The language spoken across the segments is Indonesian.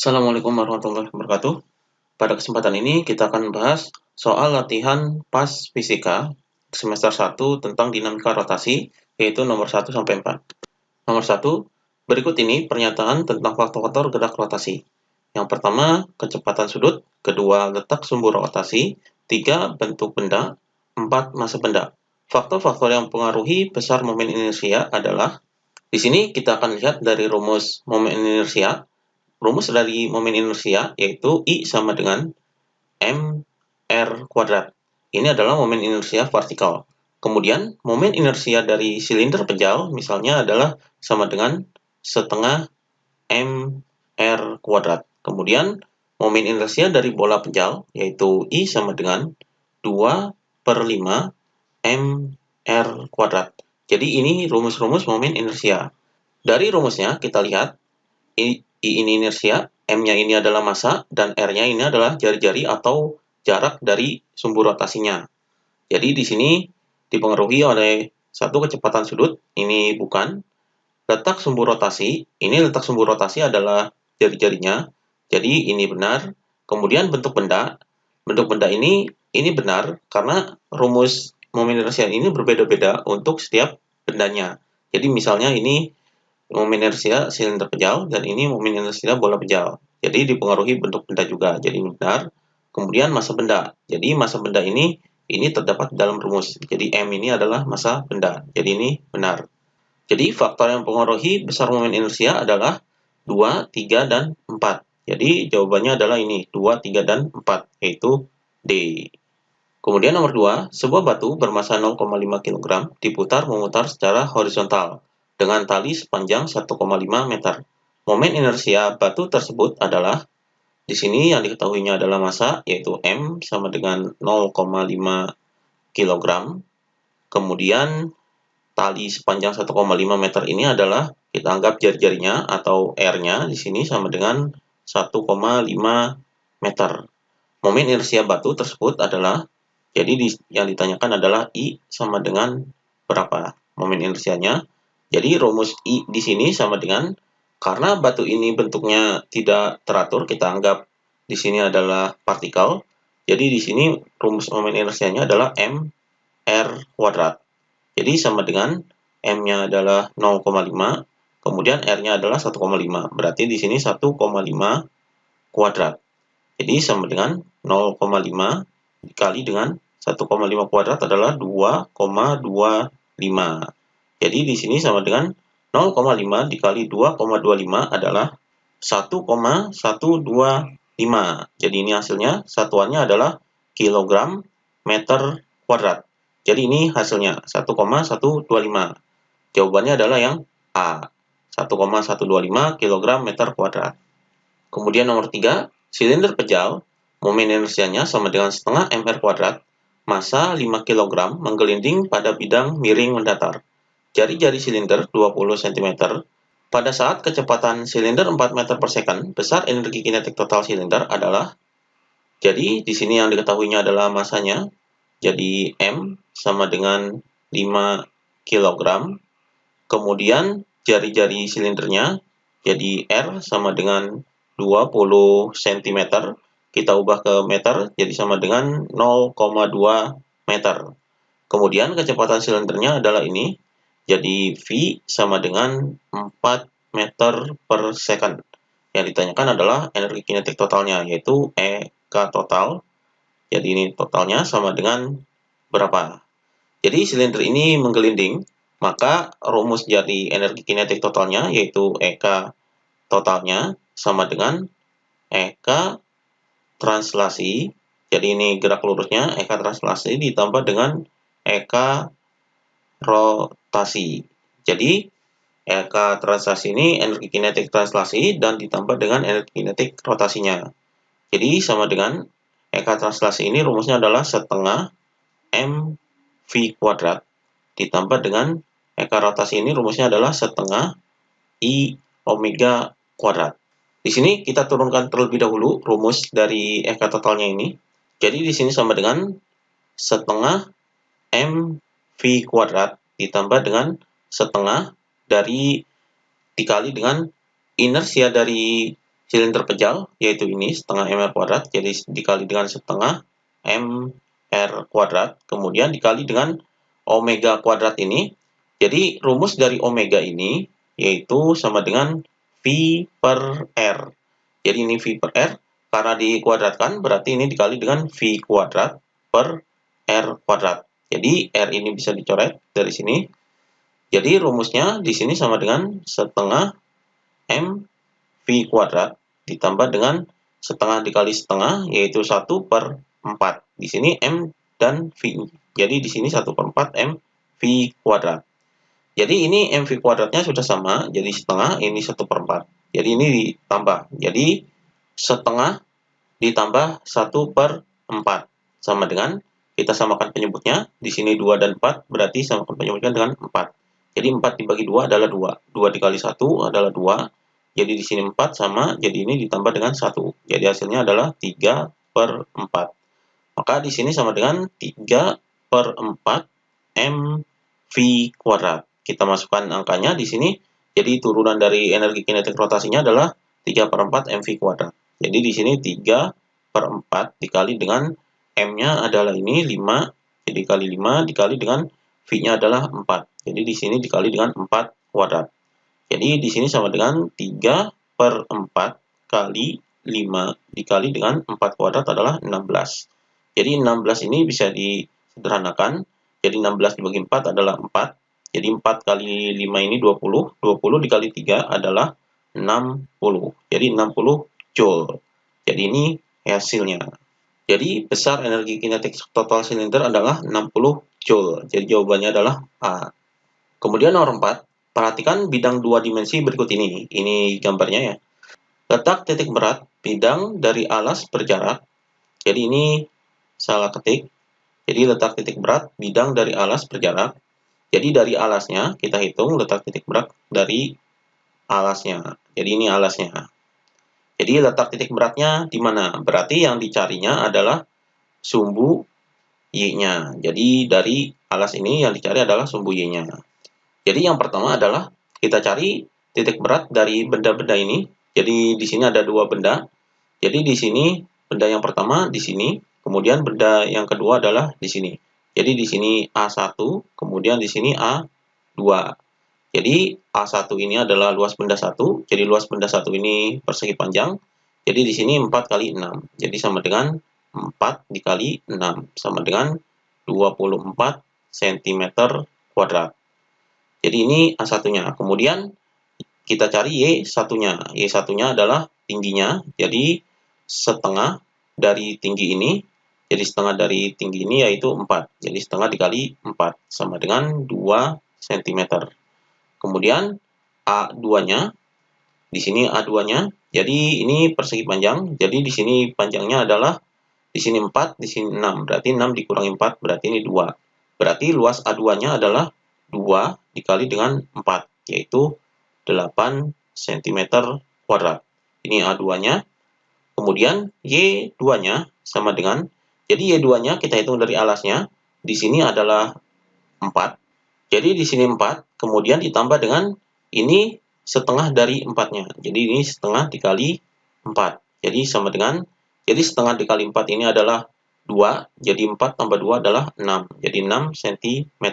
Assalamualaikum warahmatullahi wabarakatuh. Pada kesempatan ini kita akan membahas soal latihan PAS Fisika semester 1 tentang dinamika rotasi, yaitu nomor 1 sampai 4. Nomor 1, berikut ini pernyataan tentang faktor-faktor gerak rotasi. Yang pertama, kecepatan sudut, kedua, letak sumbu rotasi, tiga, bentuk benda, empat, massa benda. Faktor-faktor yang mempengaruhi besar momen inersia adalah, di sini kita akan lihat dari rumus momen inersia. Rumus dari momen inersia yaitu I sama dengan mr kuadrat. Ini adalah momen inersia vertikal. Kemudian momen inersia dari silinder pejal misalnya adalah sama dengan setengah mr kuadrat. Kemudian momen inersia dari bola pejal yaitu I sama dengan 2/5 mr kuadrat. Jadi ini rumus-rumus momen inersia. Dari rumusnya kita lihat I ini inersia, M-nya ini adalah massa, dan R-nya ini adalah jari-jari atau jarak dari sumbu rotasinya. Jadi di sini dipengaruhi oleh satu kecepatan sudut, ini bukan. Letak sumbu rotasi, ini letak sumbu rotasi adalah jari-jarinya, jadi ini benar. Kemudian bentuk benda ini benar karena rumus momen inersia ini berbeda-beda untuk setiap bendanya. Jadi misalnya ini momen inersia silinder pejal dan ini momen inersia bola pejal. Jadi dipengaruhi bentuk benda juga. Jadi ini benar. Kemudian massa benda. Jadi massa benda ini terdapat dalam rumus. Jadi M ini adalah massa benda. Jadi ini benar. Jadi faktor yang mempengaruhi besar momen inersia adalah 2, 3, dan 4. Jadi jawabannya adalah ini 2, 3, dan 4 yaitu D. Kemudian nomor 2, sebuah batu bermassa 0,5 kg diputar memutar secara horizontal dengan tali sepanjang 1,5 meter. Momen inersia batu tersebut adalah, di sini yang diketahuinya adalah massa, yaitu M sama dengan 0,5 kg. Kemudian tali sepanjang 1,5 meter ini adalah kita anggap jari-jarinya atau R-nya di sini sama dengan 1,5 meter. Momen inersia batu tersebut adalah, jadi yang ditanyakan adalah I sama dengan berapa momen inersianya. Jadi rumus I di sini sama dengan, karena batu ini bentuknya tidak teratur, kita anggap di sini adalah partikel. Jadi di sini rumus momen inersianya adalah mr kuadrat. Jadi sama dengan M-nya adalah 0,5, kemudian R-nya adalah 1,5. Berarti di sini 1,5 kuadrat. Jadi sama dengan 0,5 dikali dengan 1,5 kuadrat adalah 2,25. Jadi di sini sama dengan 0,5 dikali 2,25 adalah 1,125. Jadi ini hasilnya, satuannya adalah kilogram meter kuadrat. Jadi ini hasilnya 1,125. Jawabannya adalah yang A, 1,125 kg meter kuadrat. Kemudian nomor 3, silinder pejal, momen inersianya sama dengan setengah mr kuadrat, massa 5 kg menggelinding pada bidang miring mendatar. Jari-jari silinder 20 cm. Pada saat kecepatan silinder 4 meter per second, besar energi kinetik total silinder adalah, jadi di sini yang diketahuinya adalah massanya, jadi M sama dengan 5 kg. Kemudian jari-jari silindernya, jadi R sama dengan 20 cm. Kita ubah ke meter, jadi sama dengan 0,2 meter. Kemudian kecepatan silindernya adalah ini, jadi V sama dengan 4 meter per second. Yang ditanyakan adalah energi kinetik totalnya, yaitu EK total. Jadi ini totalnya sama dengan berapa? Jadi silinder ini menggelinding, maka rumus dari energi kinetik totalnya, yaitu EK totalnya sama dengan EK translasi. Jadi ini gerak lurusnya, EK translasi ditambah dengan EK rotasi. Jadi EK translasi ini energi kinetik translasi dan ditambah dengan energi kinetik rotasinya. Jadi sama dengan EK translasi ini rumusnya adalah setengah mv kuadrat ditambah dengan EK rotasi ini rumusnya adalah setengah I omega kuadrat. Di sini kita turunkan terlebih dahulu rumus dari EK totalnya ini. Jadi di sini sama dengan setengah mv kuadrat ditambah dengan setengah dari dikali dengan inersia dari silinder pejal, yaitu ini setengah mr kuadrat, jadi dikali dengan setengah mr kuadrat, kemudian dikali dengan omega kuadrat ini. Jadi rumus dari omega ini yaitu sama dengan V per R. Jadi ini V per R, karena dikuadratkan berarti ini dikali dengan V kuadrat per R kuadrat. Jadi R ini bisa dicoret dari sini. Jadi rumusnya di sini sama dengan setengah M V kuadrat ditambah dengan setengah dikali setengah, yaitu 1 per 4. Di sini M dan V. Jadi di sini 1 per 4 M V kuadrat. Jadi ini MV kuadratnya sudah sama, jadi setengah, ini 1 per 4. Jadi ini ditambah. Jadi setengah ditambah 1 per 4. Sama dengan, kita samakan penyebutnya. Di sini 2 dan 4, berarti samakan penyebutnya dengan 4. Jadi 4 dibagi 2 adalah 2. 2 dikali 1 adalah 2. Jadi di sini 4 sama, jadi ini ditambah dengan 1. Jadi hasilnya adalah 3 per 4. Maka di sini sama dengan 3 per 4 MV kuadrat. Kita masukkan angkanya di sini. Jadi turunan dari energi kinetik rotasinya adalah 3 per 4 MV kuadrat. Jadi di sini 3 per 4 dikali dengan M-nya adalah ini 5. Jadi dikali 5 dikali dengan V-nya adalah 4. Jadi di sini dikali dengan 4 kuadrat. Jadi di sini sama dengan 3 per 4 kali 5 dikali dengan 4 kuadrat adalah 16. Jadi 16 ini bisa disederhanakan. Jadi 16 dibagi 4 adalah 4. Jadi 4 kali 5 ini 20. 20 dikali 3 adalah 60. Jadi 60 joule. Jadi ini hasilnya. Jadi besar energi kinetik total silinder adalah 60 joule. Jadi jawabannya adalah A. Kemudian nomor 4. Perhatikan bidang 2 dimensi berikut ini. Ini gambarnya ya. Letak titik berat bidang dari alas berjarak. Jadi ini salah ketik. Jadi letak titik berat bidang dari alas berjarak. Jadi dari alasnya kita hitung letak titik berat dari alasnya. Jadi ini alasnya. Jadi letak titik beratnya di mana? Berarti yang dicarinya adalah sumbu Y-nya. Jadi dari alas ini yang dicari adalah sumbu Y-nya. Jadi yang pertama adalah kita cari titik berat dari benda-benda ini. Jadi di sini ada 2 benda. Jadi di sini benda yang pertama di sini, kemudian benda yang kedua adalah di sini. Jadi di sini A1, kemudian di sini A2. Jadi A1 ini adalah luas benda 1, jadi luas benda 1 ini persegi panjang. Jadi di sini 4 kali 6. Jadi sama dengan 4 dikali 6 sama dengan 24 cm kuadrat. Jadi ini A1-nya. Kemudian kita cari Y1-nya. Y1-nya adalah tingginya. Jadi setengah dari tinggi ini. Jadi setengah dari tinggi ini yaitu 4. Jadi setengah dikali 4 sama dengan 2 cm. Kemudian A2-nya. Di sini A2-nya. Jadi ini persegi panjang. Jadi di sini panjangnya adalah di sini 4, di sini 6. Berarti 6 dikurangi 4, berarti ini 2. Berarti luas A2-nya adalah 2 dikali dengan 4, yaitu 8 cm kuadrat. Ini A2-nya. Kemudian Y2-nya sama dengan, jadi Y2-nya kita hitung dari alasnya. Di sini adalah 4. Jadi di sini 4, kemudian ditambah dengan ini setengah dari 4-nya. Jadi ini setengah dikali 4. Jadi sama dengan, jadi setengah dikali 4 ini adalah 2. Jadi 4 tambah 2 adalah 6. Jadi 6 cm.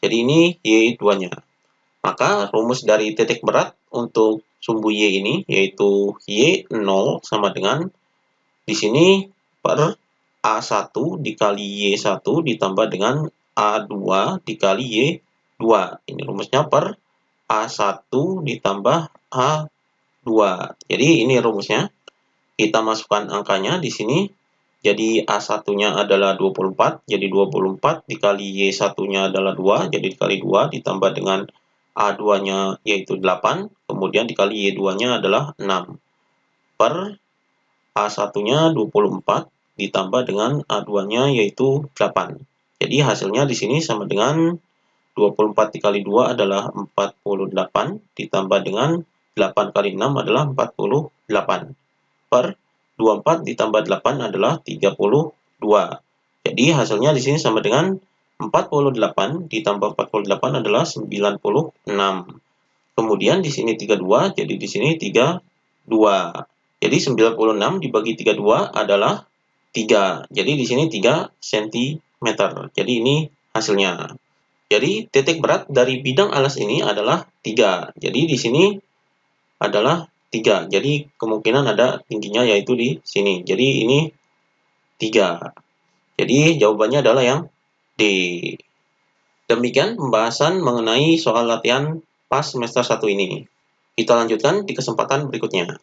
Jadi ini Y2-nya. Maka rumus dari titik berat untuk sumbu Y ini, yaitu Y0 sama dengan, di sini per A1 dikali Y1 ditambah dengan A2 dikali Y2. Ini rumusnya per A1 ditambah A2. Jadi ini rumusnya. Kita masukkan angkanya di sini. Jadi A1-nya adalah 24. Jadi 24 dikali Y1-nya adalah 2. Jadi dikali 2 ditambah dengan A2-nya yaitu 8. Kemudian dikali Y2-nya adalah 6. Per A1-nya 24 ditambah dengan A2-nya yaitu 8. Jadi hasilnya di sini sama dengan 24 dikali 2 adalah 48, ditambah dengan 8 kali 6 adalah 48. Per 24 ditambah 8 adalah 32. Jadi hasilnya di sini sama dengan 48 ditambah 48 adalah 96. Kemudian di sini 32, jadi di sini 32. Jadi 96 dibagi 32 adalah 3. Jadi di sini 3 cm. Jadi ini hasilnya. Jadi titik berat dari bidang alas ini adalah 3. Jadi di sini adalah 3. Jadi kemungkinan ada tingginya yaitu di sini. Jadi ini 3. Jadi jawabannya adalah yang D. Demikian pembahasan mengenai soal latihan PAS semester 1 ini. Kita lanjutkan di kesempatan berikutnya.